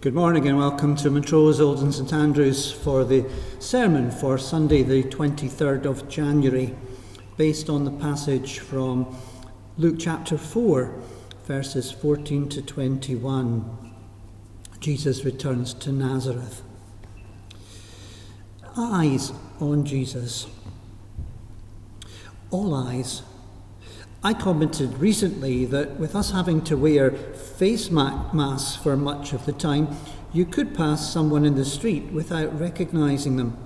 Good morning and welcome to Montrose, Oldham St Andrews for the sermon for Sunday the 23rd of January, based on the passage from Luke chapter 4, verses 14 to 21. Jesus returns to Nazareth. Eyes on Jesus. All eyes. I commented recently that with us having to wear face masks for much of the time, you could pass someone in the street without recognising them.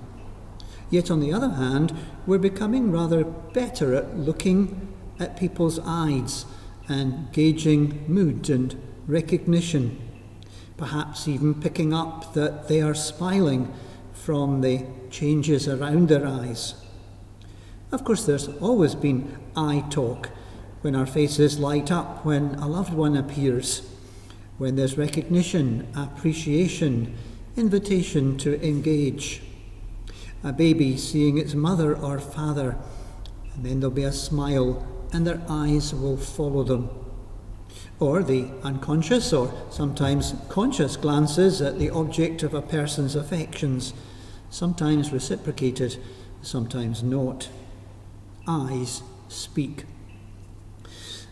Yet on the other hand, we're becoming rather better at looking at people's eyes and gauging mood and recognition, perhaps even picking up that they are smiling from the changes around their eyes. Of course, there's always been eye talk, when our faces light up, when a loved one appears, when there's recognition, appreciation, invitation to engage. A baby seeing its mother or father, and then there'll be a smile and their eyes will follow them. Or the unconscious or sometimes conscious glances at the object of a person's affections, sometimes reciprocated, sometimes not. Eyes speak.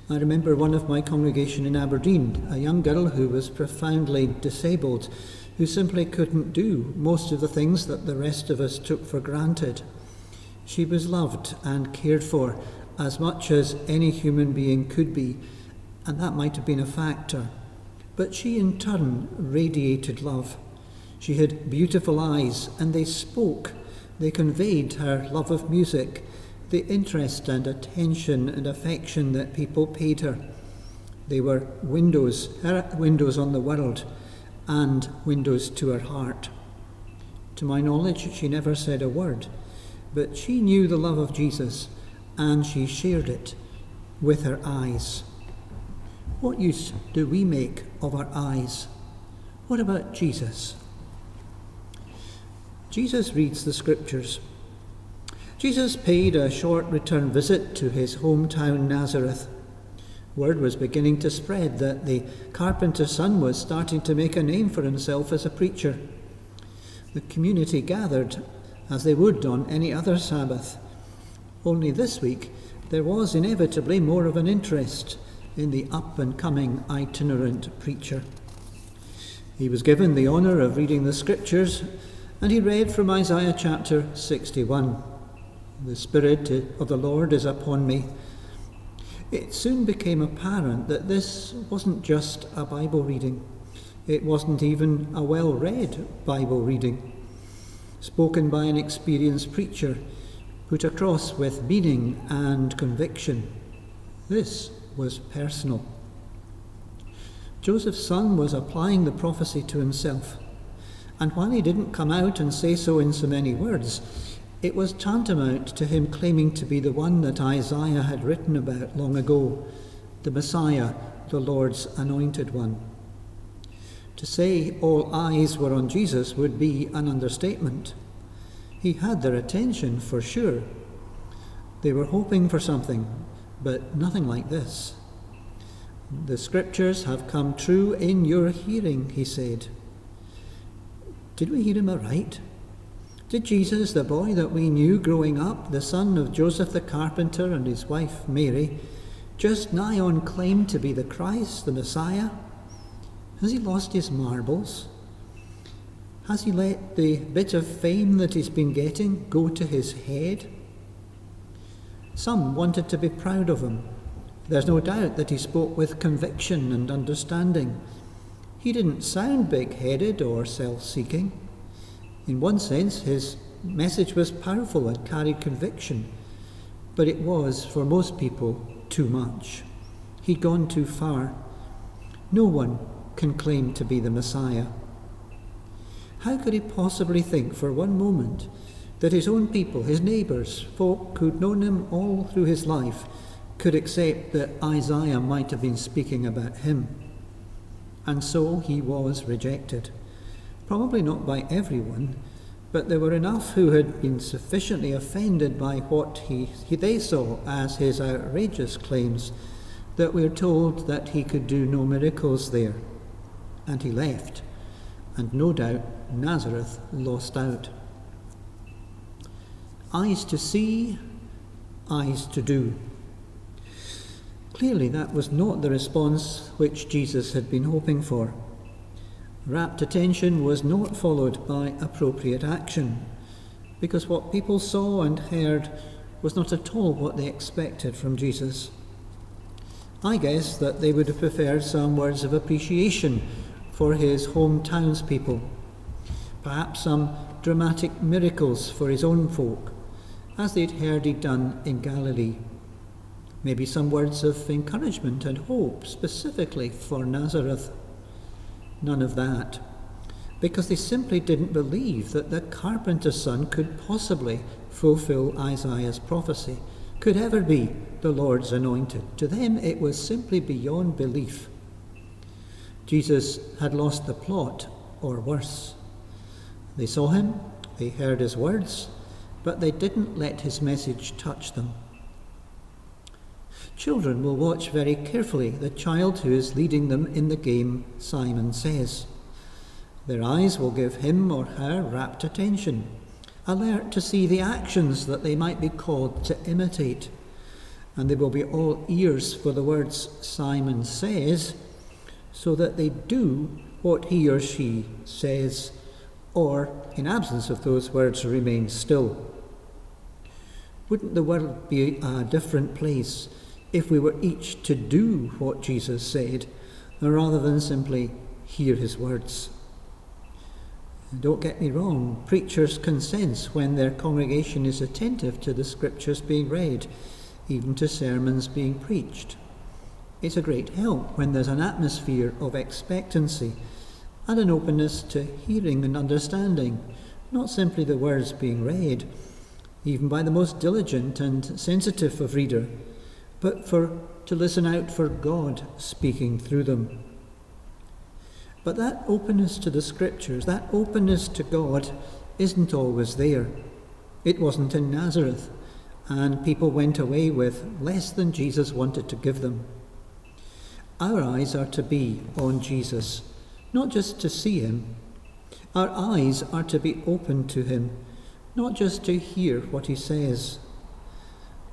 I remember one of my congregation in Aberdeen, a young girl who was profoundly disabled, who simply couldn't do most of the things that the rest of us took for granted. She was loved and cared for as much as any human being could be, and that might have been a factor. But she in turn radiated love. She had beautiful eyes, and they spoke. They conveyed her love of music, the interest and attention and affection that people paid her. They were windows, her windows on the world, and windows to her heart. To my knowledge, she never said a word, but she knew the love of Jesus, and she shared it with her eyes. What use do we make of our eyes? What about Jesus? Jesus reads the scriptures. Jesus paid a short return visit to his hometown Nazareth. Word was beginning to spread that the carpenter's son was starting to make a name for himself as a preacher. The community gathered, as they would on any other Sabbath. Only this week there was inevitably more of an interest in the up-and-coming itinerant preacher. He was given the honour of reading the scriptures, and he read from Isaiah chapter 61. The Spirit of the Lord is upon me. It soon became apparent that this wasn't just a Bible reading. It wasn't even a well-read Bible reading, spoken by an experienced preacher, put across with meaning and conviction. This was personal. Joseph's son was applying the prophecy to himself, and while he didn't come out and say so in so many words, it was tantamount to him claiming to be the one that Isaiah had written about long ago, the Messiah, the Lord's anointed one. To say all eyes were on Jesus would be an understatement. He had their attention for sure. They were hoping for something, but nothing like this. The scriptures have come true in your hearing, he said. Did we hear him aright? Did Jesus, the boy that we knew growing up, the son of Joseph the carpenter and his wife Mary, just nigh on claim to be the Christ, the Messiah? Has he lost his marbles? Has he let the bit of fame that he's been getting go to his head? Some wanted to be proud of him. There's no doubt that he spoke with conviction and understanding. He didn't sound big-headed or self-seeking. In one sense, his message was powerful and carried conviction, but it was, for most people, too much. He'd gone too far. No one can claim to be the Messiah. How could he possibly think for one moment that his own people, his neighbours, folk who'd known him all through his life, could accept that Isaiah might have been speaking about him? And so he was rejected. Probably not by everyone, but there were enough who had been sufficiently offended by what they saw as his outrageous claims that we're told that he could do no miracles there. And he left, and no doubt Nazareth lost out. Eyes to see, eyes to do. Clearly that was not the response which Jesus had been hoping for. Rapt attention was not followed by appropriate action, because what people saw and heard was not at all what they expected from Jesus. I guess that they would have preferred some words of appreciation for his hometownspeople, perhaps some dramatic miracles for his own folk, as they'd heard he'd done in Galilee. Maybe some words of encouragement and hope specifically for Nazareth. None of that, because they simply didn't believe that the carpenter's son could possibly fulfill Isaiah's prophecy, could ever be the Lord's anointed. To them it was simply beyond belief. Jesus had lost the plot, or worse. They saw him, they heard his words, but they didn't let his message touch them. Children will watch very carefully the child who is leading them in the game Simon Says. Their eyes will give him or her rapt attention, alert to see the actions that they might be called to imitate. And they will be all ears for the words Simon says, so that they do what he or she says, or, in absence of those words, remain still. Wouldn't the world be a different place if we were each to do what Jesus said, rather than simply hear his words? Don't get me wrong, preachers can sense when their congregation is attentive to the scriptures being read, even to sermons being preached. It's a great help when there's an atmosphere of expectancy and an openness to hearing and understanding, not simply the words being read, even by the most diligent and sensitive of reader, but to listen out for God speaking through them. But that openness to the scriptures, that openness to God, isn't always there. It wasn't in Nazareth, and people went away with less than Jesus wanted to give them. Our eyes are to be on Jesus, not just to see him. Our eyes are to be open to him, not just to hear what he says.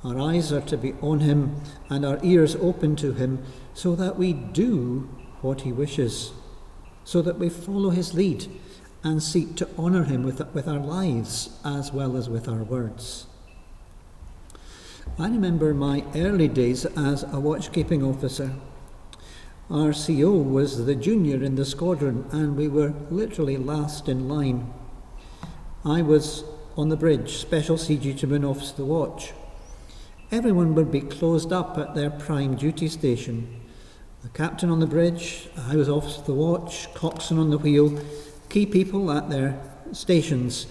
Our eyes are to be on him and our ears open to him so that we do what he wishes, so that we follow his lead and seek to honour him with our lives as well as with our words. I remember my early days as a watchkeeping officer. Our CO was the junior in the squadron, and we were literally last in line. I was on the bridge, special sea dutyman off the watch. Everyone would be closed up at their prime duty station. The captain on the bridge, I was off the watch, coxswain on the wheel, key people at their stations,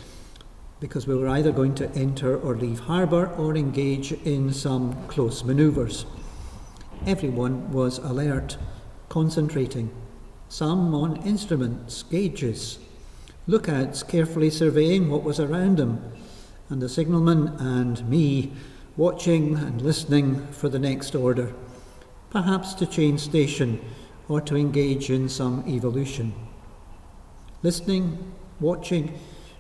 because we were either going to enter or leave harbour or engage in some close manoeuvres. Everyone was alert, concentrating, some on instruments, gauges, lookouts carefully surveying what was around them, and the signalman and me watching and listening for the next order, perhaps to change station or to engage in some evolution. Listening, watching,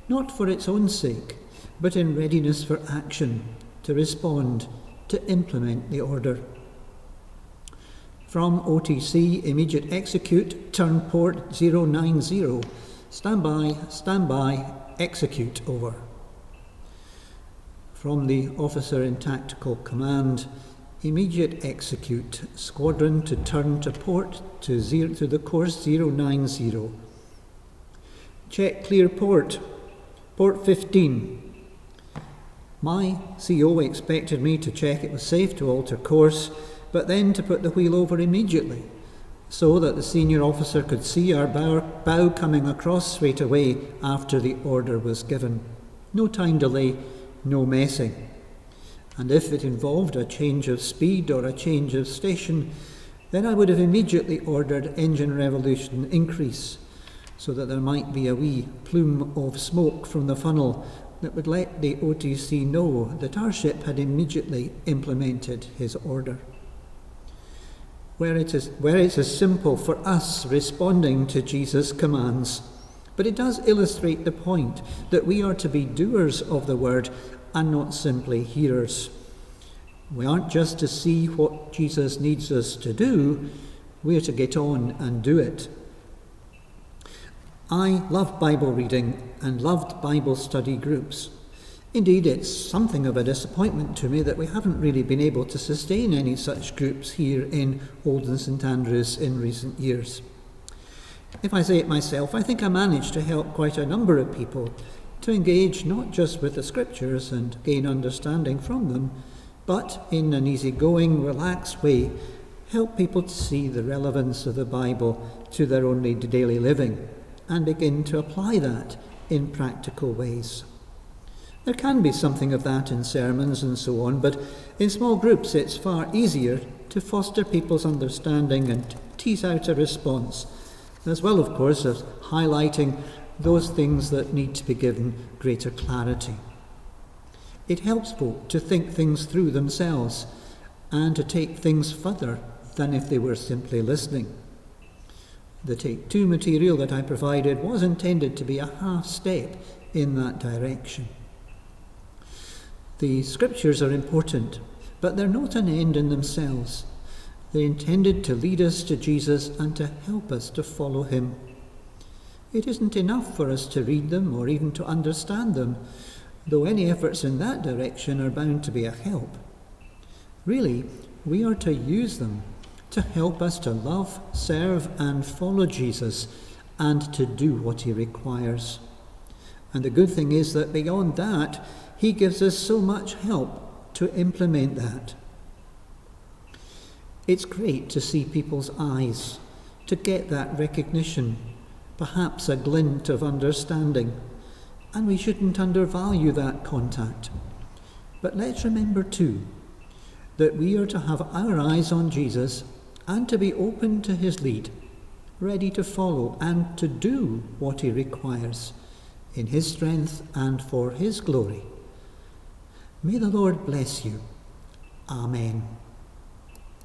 not for its own sake, but in readiness for action, to respond, to implement the order. From OTC, immediate execute, turn port 090, stand by, execute, over. From the officer in tactical command, immediate execute, squadron to turn to port to the course 090. Check clear port, port 15. My CO expected me to check it was safe to alter course, but then to put the wheel over immediately, so that the senior officer could see our bow coming across straight away after the order was given. No time delay, no messing. And if it involved a change of speed or a change of station, then I would have immediately ordered engine revolution increase, so that there might be a wee plume of smoke from the funnel that would let the OTC know that our ship had immediately implemented his order. Where it is as simple for us responding to Jesus' commands But it does illustrate the point that we are to be doers of the word and not simply hearers. We aren't just to see what Jesus needs us to do, we're to get on and do it. I love Bible reading and loved Bible study groups. Indeed, it's something of a disappointment to me that we haven't really been able to sustain any such groups here in Oldham St Andrews in recent years. If I say it myself, I think I managed to help quite a number of people to engage not just with the scriptures and gain understanding from them, but in an easygoing, relaxed way, help people to see the relevance of the Bible to their own daily living and begin to apply that in practical ways. There can be something of that in sermons and so on, but in small groups it's far easier to foster people's understanding and tease out a response, as well, of course, as highlighting those things that need to be given greater clarity. It helps folk to think things through themselves and to take things further than if they were simply listening. The Take Two material that I provided was intended to be a half step in that direction. The scriptures are important, but they're not an end in themselves. They're intended to lead us to Jesus and to help us to follow him. It isn't enough for us to read them or even to understand them, though any efforts in that direction are bound to be a help. Really, we are to use them to help us to love, serve, and follow Jesus and to do what he requires. And the good thing is that beyond that, he gives us so much help to implement that. It's great to see people's eyes, to get that recognition, perhaps a glint of understanding, and we shouldn't undervalue that contact. But let's remember too that we are to have our eyes on Jesus and to be open to his lead, ready to follow and to do what he requires in his strength and for his glory. May the Lord bless you. Amen.